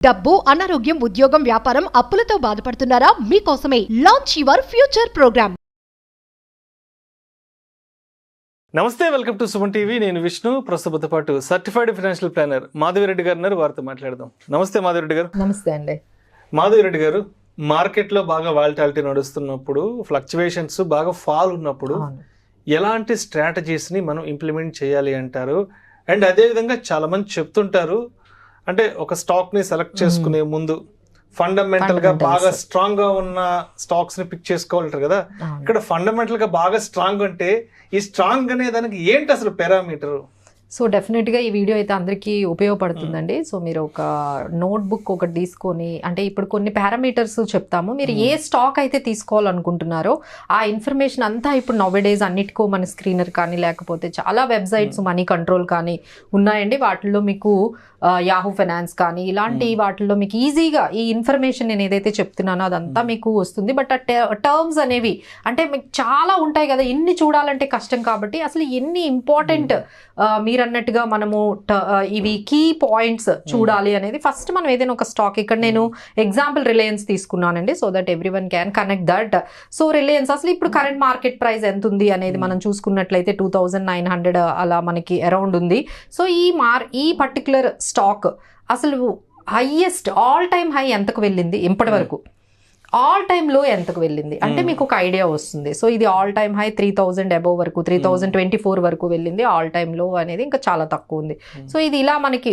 డబ్బు, అనారోగ్యం, ఉద్యోగం, వ్యాపారం, అప్పులతో బాధపడుతున్నారా? మీకోసమే లాంచ్ యువర్ ఫ్యూచర్ ప్రోగ్రామ్. నమస్తే, వెల్కమ్ టు సుమన్ టీవీ. నేను విష్ణు. ప్రస్తుతంతో పాటు సర్టిఫైడ్ ఫైనాన్షియల్ ప్లానర్ మాధవిరెడ్డి గారు ఉన్నారు. వారితో మాట్లాడదాం. నమస్తే మాధవిరెడ్డి గారు. నమస్తే అండి. మాధవిరెడ్డి గారు, మార్కెట్లో బాగా వాలటాలిటీ నడుస్తున్నప్పుడు, ఫ్లక్చువేషన్స్ బాగా ఫాల్ ఉన్నప్పుడు ఎలాంటి స్ట్రాటజీస్ని మనం ఇంప్లిమెంట్ చేయాలి అంటారు? అండ్ అదేవిధంగా చాలామంది చెప్తుంటారు, అంటే ఒక స్టాక్ని సెలెక్ట్ చేసుకునే ముందు ఫండమెంటల్గా బాగా స్ట్రాంగ్గా ఉన్న స్టాక్స్ని పిక్ చేసుకోవాలంటారు కదా. ఇక్కడ ఫండమెంటల్గా బాగా స్ట్రాంగ్ అంటే ఈ స్ట్రాంగ్ అనే దానికి ఏంటి అసలు పారామీటరు? సో డెఫినెట్గా ఈ వీడియో అయితే అందరికీ ఉపయోగపడుతుందండి. సో మీరు ఒక నోట్బుక్ ఒకటి తీసుకొని, అంటే ఇప్పుడు కొన్ని పారామీటర్స్ చెప్తాము, మీరు ఏ స్టాక్ అయితే తీసుకోవాలనుకుంటున్నారో ఆ ఇన్ఫర్మేషన్ అంతా ఇప్పుడు నౌవేడేస్ అన్నిటికో మన స్క్రీనర్ కానీ లేకపోతే చాలా వెబ్సైట్స్ మనీ కంట్రోల్ కానీ ఉన్నాయండి. వాటిల్లో మీకు యాహూ ఫైనాన్స్ కానీ ఇలాంటి వాటిల్లో మీకు ఈజీగా ఈ ఇన్ఫర్మేషన్ నేను ఏదైతే చెప్తున్నానో అదంతా మీకు వస్తుంది. బట్ ఆ టర్మ్స్ అనేవి అంటే మీకు చాలా ఉంటాయి కదా, ఎన్ని చూడాలంటే కష్టం. కాబట్టి అసలు ఎన్ని ఇంపార్టెంట్ మీరు అన్నట్టుగా మనము ఇవి కీ పాయింట్స్ చూడాలి అనేది ఫస్ట్ మనం ఏదైనా ఒక స్టాక్, ఇక్కడ నేను ఎగ్జాంపుల్ రిలయన్స్ తీసుకున్నానండి, so that every one can connect that. So Reliance అసలు ఇప్పుడు కరెంట్ మార్కెట్ ప్రైస్ ఎంత ఉంది అనేది మనం చూసుకున్నట్లయితే 2900 అలా మనకి అరౌండ్ ఉంది. సో ఈ పర్టికులర్ స్టాక్ అసలు హైయెస్ట్ ఆల్ టైమ్ హై ఎంతకు వెళ్ళింది, ఇప్పటి వరకు ఆల్ టైమ్ లో ఎంతకు వెళ్ళింది అంటే మీకు ఒక ఐడియా వస్తుంది. సో ఇది ఆల్ టైమ్ హై 3000 అబోవ్ వరకు, 3024 వరకు వెళ్ళింది. ఆల్ టైమ్ లో అనేది ఇంకా చాలా తక్కువ ఉంది. సో ఇది ఇలా మనకి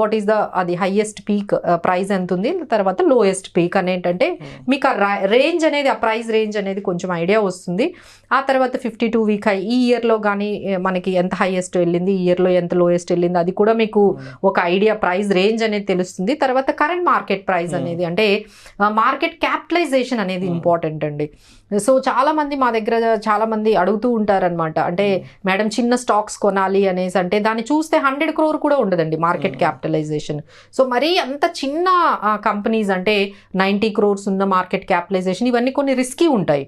వాట్ ఈస్ ద అది హైయెస్ట్ పీక్ ప్రైస్ ఎంత ఉంది, తర్వాత లోయెస్ట్ పీక్ అనేంటంటే మీకు ఆ రేంజ్ అనేది, ఆ ప్రైస్ రేంజ్ అనేది కొంచెం ఐడియా వస్తుంది. ఆ తర్వాత 52 వీక్ హై, ఈ ఇయర్లో కానీ మనకి ఎంత హైయెస్ట్ వెళ్ళింది, ఈ ఇయర్లో ఎంత లోయెస్ట్ వెళ్ళింది, అది కూడా మీకు ఒక ఐడియా ప్రైస్ రేంజ్ అనేది తెలుస్తుంది. తర్వాత కరెంట్ మార్కెట్ ప్రైస్ అనేది, అంటే మార్కెట్ క్యాపిటలైజేషన్ అనేది ఇంపార్టెంట్ అండి. సో చాలా మంది మా దగ్గర చాలా మంది అడుగుతూ ఉంటారనమాట, అంటే మేడం చిన్న స్టాక్స్ కొనాలి అనేసి, అంటే దాన్ని చూస్తే 100 crore కూడా ఉండదండి మార్కెట్ క్యాపిటలైజేషన్. సో మరీ అంత చిన్న కంపెనీస్ అంటే 90 crores ఉన్న మార్కెట్ క్యాపిటలైజేషన్, ఇవన్నీ కొన్ని రిస్కీ ఉంటాయి.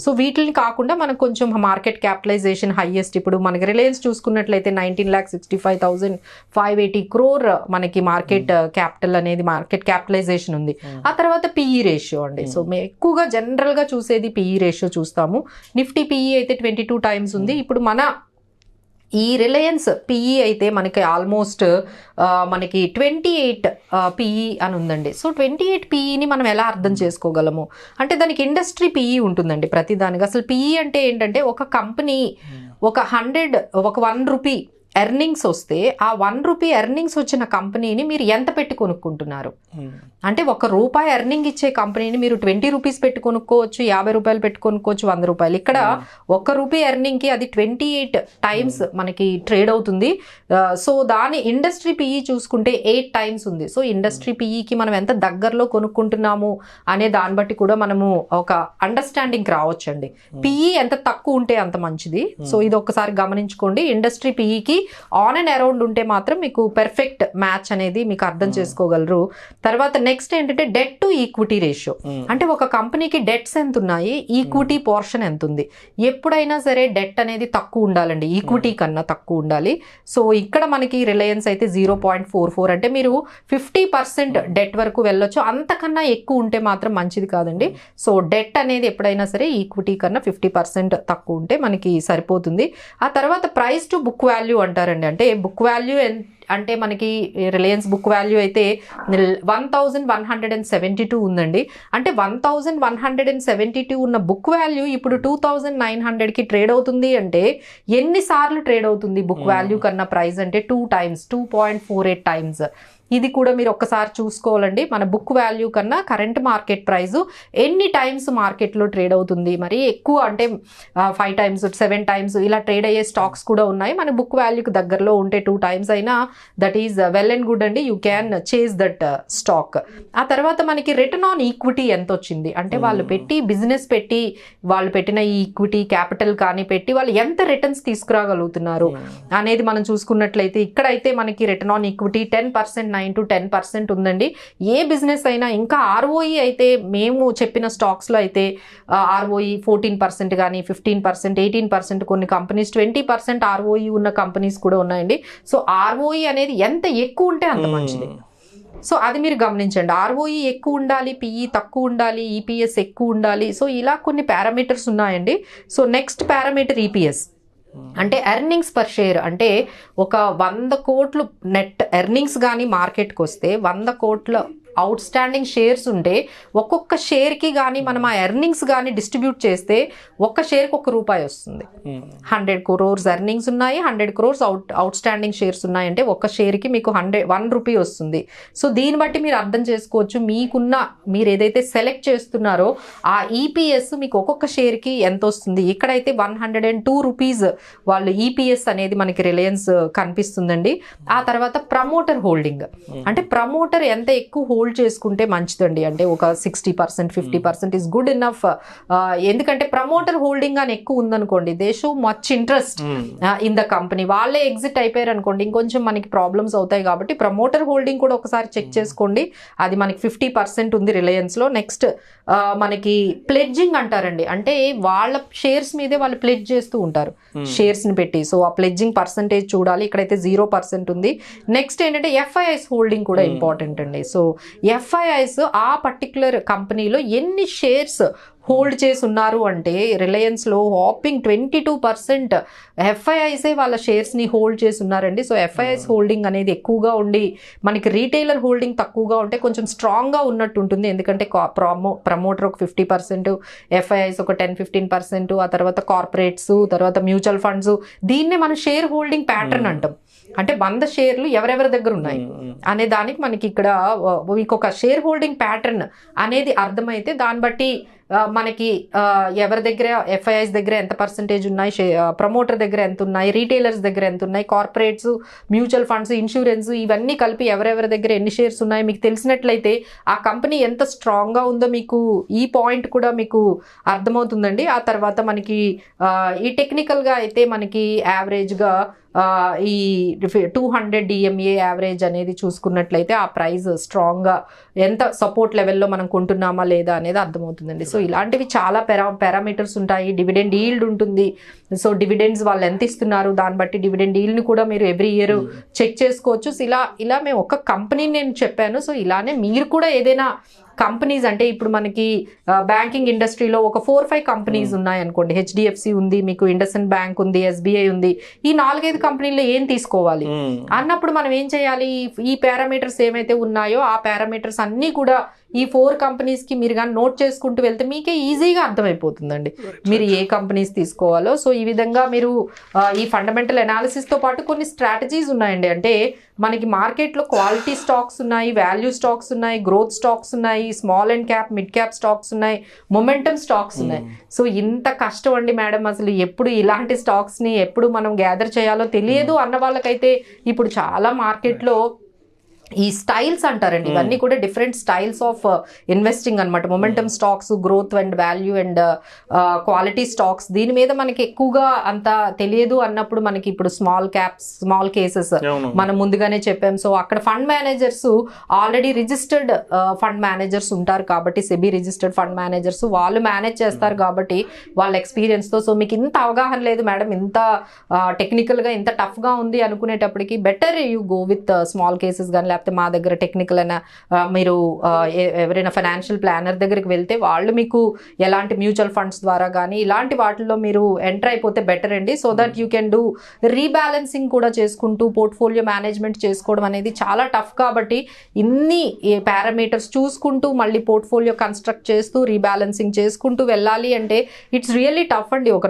సో వీటిని కాకుండా మనకు కొంచెం మార్కెట్ క్యాపిటలైజేషన్ హైయెస్ట్, ఇప్పుడు మనకి రిలయన్స్ చూసుకున్నట్లయితే 19,65,580 crore మనకి మార్కెట్ క్యాపిటల్ అనేది మార్కెట్ క్యాపిటలైజేషన్ ఉంది. ఆ తర్వాత పిఈ రేషియో అండి. సో మేము ఎక్కువగా జనరల్గా చూసేది పిఈ రేషియో చూస్తాము. నిఫ్టీ పిఈ అయితే 22 times ఉంది. ఇప్పుడు మన ఈ రిలయన్స్ పిఈ అయితే మనకి ఆల్మోస్ట్ మనకి 28 పిఈ అని ఉందండి. సో 28 పిఈని మనం ఎలా అర్థం చేసుకోగలము అంటే దానికి ఇండస్ట్రీ పిఈ ఉంటుందండి ప్రతి దానికి. అసలు పిఈ అంటే ఏంటంటే ఒక కంపెనీ ఒక 1 రూపీ ఎర్నింగ్స్ వస్తే ఆ 1 రూపీ ఎర్నింగ్స్ వచ్చిన కంపెనీని మీరు ఎంత పెట్టి కొనుక్కుంటున్నారు అంటే ₹1 ఎర్నింగ్ ఇచ్చే కంపెనీని మీరు 20 రూపీస్ పెట్టి కొనుక్కోవచ్చు, 50 రూపాయలు పెట్టి కొనుక్కోవచ్చు, 100 రూపాయలు. ఇక్కడ ₹1 ఎర్నింగ్కి అది 28 times మనకి ట్రేడ్ అవుతుంది. సో దాని ఇండస్ట్రీ పిఈ చూసుకుంటే 8 times ఉంది. సో ఇండస్ట్రీ పిఈకి మనం ఎంత దగ్గరలో కొనుక్కుంటున్నాము అనే దాన్ని బట్టి కూడా మనము ఒక అండర్స్టాండింగ్ రావచ్చండి. పిఈ ఎంత తక్కువ ఉంటే అంత మంచిది. సో ఇది ఒకసారి గమనించుకోండి. ఇండస్ట్రీ పిఈకి ఆన్ అండ్ అరౌండ్ ఉంటే మాత్రం మీకు పెర్ఫెక్ట్ మ్యాచ్ అనేది మీకు అర్థం చేసుకోగలరు. తర్వాత నెక్స్ట్ ఏంటంటే డెట్ టు ఈక్విటీ రేషియో, అంటే ఒక కంపెనీకి డెట్స్ ఎంత ఉన్నాయి, ఈక్విటీ పోర్షన్ ఎంత ఉంది. ఎప్పుడైనా సరే డెట్ అనేది తక్కువ ఉండాలండి, ఈక్విటీ కన్నా తక్కువ ఉండాలి. సో ఇక్కడ మనకి రిలయన్స్ అయితే 0.44, అంటే మీరు 50% డెట్ వరకు వెళ్ళొచ్చు. అంతకన్నా ఎక్కువ ఉంటే మాత్రం మంచిది కాదండి. సో డెట్ అనేది ఎప్పుడైనా సరే ఈక్విటీ కన్నా 50% తక్కువ ఉంటే మనకి సరిపోతుంది. ఆ తర్వాత ప్రైస్ టు బుక్ వాల్యూ అంటారండి, అంటే బుక్ వాల్యూ అంటే మనకి రిలయన్స్ బుక్ వాల్యూ అయితే 1172 ఉందండి. అంటే 1172 ఉన్న బుక్ వాల్యూ ఇప్పుడు 2900కి ట్రేడ్ అవుతుంది. అంటే ఎన్నిసార్లు ట్రేడ్ అవుతుంది బుక్ వాల్యూ కన్నా ప్రైస్ అంటే 2 times, 2.48 times. ఇది కూడా మీరు ఒక్కసారి చూసుకోవాలండి. మన బుక్ వాల్యూ కన్నా కరెంట్ మార్కెట్ ప్రైస్ ఎన్ని టైమ్స్ మార్కెట్లో ట్రేడ్ అవుతుంది. మరి ఎక్కువ అంటే 5 times, 7 times ఇలా ట్రేడ్ అయ్యే స్టాక్స్ కూడా ఉన్నాయి. మన బుక్ వాల్యూకి దగ్గరలో ఉంటే 2 times అయినా that is well and good అండి. You can chase that stack. ఆ తర్వాత మనకి రిటర్న్ ఆన్ ఈక్విటీ ఎంత వచ్చింది, అంటే వాళ్ళు పెట్టి బిజినెస్ పెట్టి వాళ్ళు పెట్టిన ఈ ఈక్విటీ క్యాపిటల్ కానీ పెట్టి వాళ్ళు ఎంత రిటర్న్స్ తీసుకురాగలుగుతున్నారు అనేది మనం చూసుకున్నట్లయితే ఇక్కడైతే మనకి రిటర్న్ ఆన్ ఈక్విటీ 10%, 9 to 10% ఉందండి. ఏ బిజినెస్ అయినా ఇంకా ఆర్ఓఈ అయితే మేము చెప్పిన స్టాక్స్లో అయితే ఆర్ఓఈ 14% కానీ 15%, 18%, కొన్ని కంపెనీస్ 20% ఆర్ఓఈ ఉన్న కంపెనీస్ కూడా ఉన్నాయండి. సో ఆర్ఓఈ అనేది ఎంత ఎక్కువ ఉంటే అంత మంచిది. సో అది మీరు గమనించండి. ఆర్ఓఈ ఎక్కువ ఉండాలి, పిఈ తక్కువ ఉండాలి, ఈపీఎస్ ఎక్కువ ఉండాలి. సో ఇలా కొన్ని పారామీటర్స్ ఉన్నాయండి. సో నెక్స్ట్ పారామీటర్ ఈపీఎస్ అంటే ఎర్నింగ్స్ పర్ షేర్. అంటే ఒక 100 కోట్లు నెట్ ఎర్నింగ్స్ కానీ మార్కెట్కి వస్తే 100 కోట్ల అవుట్ స్టాండింగ్ షేర్స్ ఉంటే ఒక్కొక్క షేర్కి కానీ మనం ఆ ఎర్నింగ్స్ కానీ డిస్ట్రిబ్యూట్ చేస్తే ఒక్క షేర్కి ₹1 వస్తుంది. 100 crores ఎర్నింగ్స్ ఉన్నాయి, 100 crores అవుట్ స్టాండింగ్ షేర్స్ ఉన్నాయంటే ఒక్క షేర్కి మీకు ₹1 వస్తుంది. సో దీన్ని బట్టి మీరు అర్థం చేసుకోవచ్చు మీరు ఏదైతే సెలెక్ట్ చేస్తున్నారో ఆ ఈపీఎస్ మీకు ఒక్కొక్క షేర్కి ఎంత వస్తుంది. ఇక్కడైతే ₹102 వాళ్ళు ఈపీఎస్ అనేది మనకి రిలయన్స్ కనిపిస్తుందండి. ఆ తర్వాత ప్రమోటర్ హోల్డింగ్ అంటే ప్రమోటర్ ఎంత ఎక్కువ హోల్డ్ చేసుకుంటే మంచిదండి. అంటే ఒక 60%, 50% ఈజ్ గుడ్ ఇనఫ్. ఎందుకంటే ప్రమోటర్ హోల్డింగ్ అని ఎక్కువ ఉందనుకోండి, they show much interest in the company. వాళ్ళే ఎగ్జిట్ అయిపోయారు అనుకోండి, ఇంకొంచెం మనకి ప్రాబ్లమ్స్ అవుతాయి. కాబట్టి ప్రమోటర్ హోల్డింగ్ కూడా ఒకసారి చెక్ చేసుకోండి. అది మనకి 50% ఉంది రిలయన్స్లో. నెక్స్ట్ మనకి ప్లెడ్జింగ్ అంటారండి. అంటే వాళ్ళ షేర్స్ మీదే వాళ్ళు ప్లెడ్జ్ చేస్తూ ఉంటారు షేర్స్ని పెట్టి. సో ఆ ప్లెడ్జింగ్ పర్సంటేజ్ చూడాలి. ఇక్కడైతే 0% ఉంది. నెక్స్ట్ ఏంటంటే ఎఫ్ఐఐస్ హోల్డింగ్ కూడా ఇంపార్టెంట్ అండి. సో ఎఫ్ఐఐస్ ఆ పర్టిక్యులర్ కంపెనీలో ఎన్ని షేర్స్ హోల్డ్ చేసి ఉన్నారు అంటే రిలయన్స్లో హాపింగ్ 22% ఎఫ్ఐఐసే వాళ్ళ షేర్స్ని హోల్డ్ చేసి ఉన్నారండి. సో ఎఫ్ఐఐస్ హోల్డింగ్ అనేది ఎక్కువగా ఉండి మనకి రీటైలర్ హోల్డింగ్ తక్కువగా ఉంటే కొంచెం స్ట్రాంగ్గా ఉన్నట్టు ఉంటుంది. ఎందుకంటే ప్రమోటర్ ఒక 50%, ఎఫ్ఐఐస్ ఒక 10-15%, ఆ తర్వాత కార్పొరేట్స్, తర్వాత మ్యూచువల్ ఫండ్స్. దీన్నే మనం షేర్ హోల్డింగ్ ప్యాటర్న్ అంటాం. అంటే 100 షేర్లు ఎవరెవరి దగ్గర ఉన్నాయి అనే దానికి మనకి ఇక్కడ మీకు ఒక షేర్ హోల్డింగ్ ప్యాటర్న్ అనేది అర్థమైతే దాన్ని బట్టి మనకి ఎవరి దగ్గర ఎఫ్ఐఐస్ దగ్గర ఎంత పర్సంటేజ్ ఉన్నాయి, ప్రమోటర్ దగ్గర ఎంత ఉన్నాయి, రీటైలర్స్ దగ్గర ఎంత ఉన్నాయి, కార్పొరేట్స్, మ్యూచువల్ ఫండ్స్, ఇన్సూరెన్స్, ఇవన్నీ కలిపి ఎవరెవరి దగ్గర ఎన్ని షేర్స్ ఉన్నాయి మీకు తెలిసినట్లయితే ఆ కంపెనీ ఎంత స్ట్రాంగ్గా ఉందో మీకు ఈ పాయింట్ కూడా మీకు అర్థమవుతుందండి. ఆ తర్వాత మనకి ఈ టెక్నికల్గా అయితే మనకి యావరేజ్గా ఈ 200 DMA యావరేజ్ అనేది చూసుకున్నట్లయితే ఆ ప్రైస్ స్ట్రాంగ్గా ఎంత సపోర్ట్ లెవెల్లో మనం కొంటున్నామా లేదా అనేది అర్థమవుతుందండి. సో ఇలాంటివి చాలా పారామీటర్స్ ఉంటాయి. డివిడెండ్ ఈల్డ్ ఉంటుంది. సో డివిడెండ్స్ వాళ్ళు ఎంత ఇస్తున్నారు దాన్ని బట్టి డివిడెండ్ ఈల్డ్ని కూడా మీరు ఎవ్రీ ఇయర్ చెక్ చేసుకోవచ్చు. సో ఇలా మేము ఒక కంపెనీని నేను చెప్పాను. సో ఇలానే మీరు కూడా ఏదైనా కంపెనీస్ అంటే ఇప్పుడు మనకి బ్యాంకింగ్ ఇండస్ట్రీలో ఒక 4-5 కంపెనీస్ ఉన్నాయనుకోండి. హెచ్డిఎఫ్సి ఉంది, మీకు ఇండస్ఇండ్ బ్యాంక్ ఉంది, ఎస్బీఐ ఉంది. ఈ 4-5 కంపెనీల్లో ఏం తీసుకోవాలి అన్నప్పుడు మనం ఏం చేయాలి? ఈ పారామీటర్స్ ఏమైతే ఉన్నాయో ఆ పారామీటర్స్ అన్నీ కూడా ఈ 4 కంపెనీస్కి మీరు కానీ నోట్ చేసుకుంటూ వెళ్తే మీకే ఈజీగా అర్థమైపోతుందండి మీరు ఏ కంపెనీస్ తీసుకోవాలో. సో ఈ విధంగా మీరు ఈ ఫండమెంటల్ అనాలిసిస్తో పాటు కొన్ని స్ట్రాటజీస్ ఉన్నాయండి. అంటే మనకి మార్కెట్లో క్వాలిటీ స్టాక్స్ ఉన్నాయి, వాల్యూ స్టాక్స్ ఉన్నాయి, గ్రోత్ స్టాక్స్ ఉన్నాయి, small and cap, mid cap stocks ఉన్నాయి, మొమెంటమ్ స్టాక్స్ ఉన్నాయి. సో ఇంత కష్టం అండి మేడం, అసలు ఎప్పుడు ఇలాంటి స్టాక్స్ని ఎప్పుడు మనం గ్యాదర్ చేయాలో తెలియదు అన్న వాళ్ళకైతే ఇప్పుడు చాలా మార్కెట్లో ఈ స్టైల్స్ అంటారండి. ఇవన్నీ కూడా డిఫరెంట్ స్టైల్స్ ఆఫ్ ఇన్వెస్టింగ్ అనమాట. Momentum stocks, growth and value and quality stocks, దీని మీద మనకి ఎక్కువగా అంత తెలియదు అన్నప్పుడు మనకి ఇప్పుడు స్మాల్ క్యాప్స్, స్మాల్ కేసెస్ మనం ముందుగానే చెప్పాం. సో అక్కడ fund managers already registered fund managers ఉంటారు కాబట్టి, సెబీ రిజిస్టర్డ్ ఫండ్ మేనేజర్స్ వాళ్ళు మేనేజ్ చేస్తారు కాబట్టి వాళ్ళ ఎక్స్పీరియన్స్తో. సో మీకు ఇంత అవగాహన లేదు మేడం, ఇంత టెక్నికల్గా ఇంత టఫ్గా ఉంది అనుకునేటప్పటికి better you go with small cases కానీ, లేకపోతే మా దగ్గర టెక్నికల్ అయినా మీరు ఎవరైనా ఫైనాన్షియల్ ప్లానర్ దగ్గరికి వెళ్తే వాళ్ళు మీకు ఎలాంటి మ్యూచువల్ ఫండ్స్ ద్వారా కానీ ఇలాంటి వాటిల్లో మీరు ఎంటర్ అయిపోతే బెటర్ అండి. So that you can do rebalancing కూడా చేసుకుంటూ పోర్ట్ఫోలియో మేనేజ్మెంట్ చేసుకోవడం అనేది చాలా టఫ్. కాబట్టి ఇన్ని పారామీటర్స్ చూసుకుంటూ మళ్ళీ పోర్ట్ఫోలియో కన్స్ట్రక్ట్ చేస్తూ రీబ్యాలెన్సింగ్ చేసుకుంటూ వెళ్ళాలి అంటే ఇట్స్ రియల్లీ టఫ్ అండి. ఒక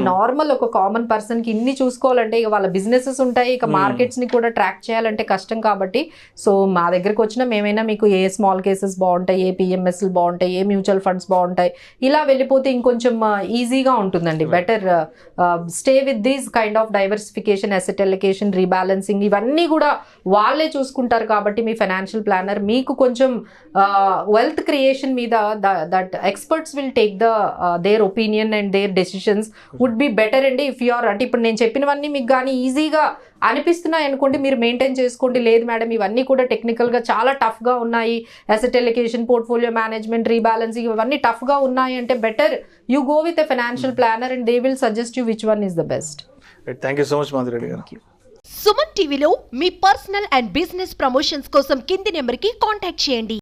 నార్మల్ ఒక కామన్ పర్సన్కి ఇన్ని చూసుకోవాలంటే ఇక వాళ్ళ బిజినెసెస్ ఉంటాయి, ఇక మార్కెట్స్ని కూడా ట్రాక్ చేయాలంటే కష్టం. కాబట్టి సో మా దగ్గరకు వచ్చిన మేమైనా మీకు ఏ స్మాల్ కేసెస్ బాగుంటాయి, ఏ పిఎంఎస్లు బాగుంటాయి, ఏ మ్యూచువల్ ఫండ్స్ బాగుంటాయి, ఇలా వెళ్ళిపోతే ఇంకొంచెం ఈజీగా ఉంటుందండి. Better stay with these kind of diversification, asset allocation, rebalancing ఇవన్నీ కూడా వాళ్ళే చూసుకుంటారు. కాబట్టి మీ ఫైనాన్షియల్ ప్లానర్ మీకు కొంచెం వెల్త్ క్రియేషన్ మీద that experts will take their opinion and their decisions would be better అండి. ఇఫ్ యు ఆర్ అంటే ఇప్పుడు నేను చెప్పినవన్నీ మీకు కానీ ఈజీగా అనిపిస్తున్నాయి అనుకోండి, మీరు మెయింటైన్ చేసుకోండి. లేదు మేడం ఇవన్నీ కూడా టెక్నికల్గా చాలా టఫ్గా ఉన్నాయి, asset allocation, portfolio management, rebalancing ఇవన్నీ టఫ్గా ఉన్నాయి అంటే better you go with a financial planner and they will suggest you which one is the best. Thank you so much Madhuri Reddy గారు. సుమన్ టీవీలో మీ పర్సనల్ అండ్ బిజినెస్ ప్రమోషన్స్ కోసం కింది నెంబర్కి కాంటాక్ట్ చేయండి.